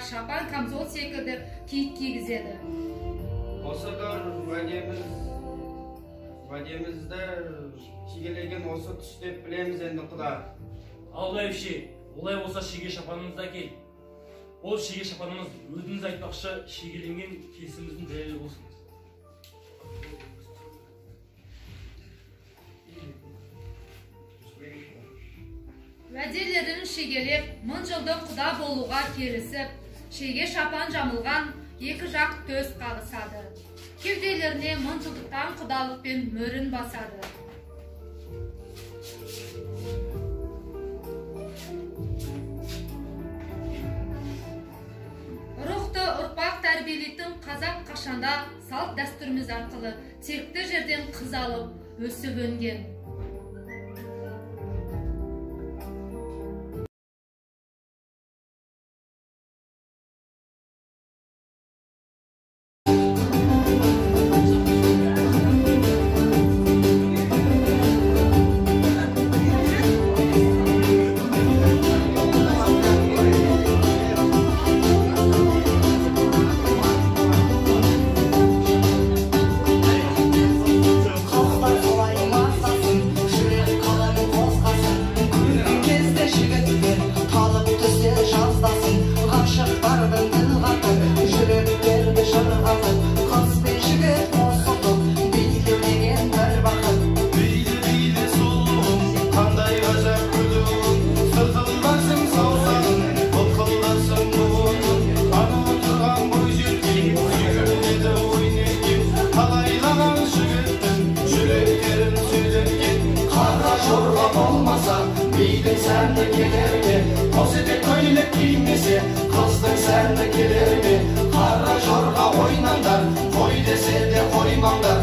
шапан камзол секілді киіт кигізеді. Осы да уәдемізді шегелеген осы түс деп білеміз енді құда. Ал бәйбіше, олай болса шеге шапанымызды әкел. Ол шеге шапанымыз өзіңіз айтпақшы шегеленген келісіміздің дәлелі болсын. Уәделерін шегелеп, 1000 жылдық құда болуға келісіп, шеге шапан жамылған екі жақ төс қағысады. Кеуделеріне 1000 жылдықтан құдалықпен мөрін басады. Рухты ұрпақ тәрбиелейтін қазақ қашанда салт дәстүріміз арқылы текті жерден қыз алып, өсіп өнген. Beyдің сәнді келер ме, қосетек көйлек кимесе, қыздың сәнді келер ме, қара жорға ойнаңдар, қой десе де қоймаңдар.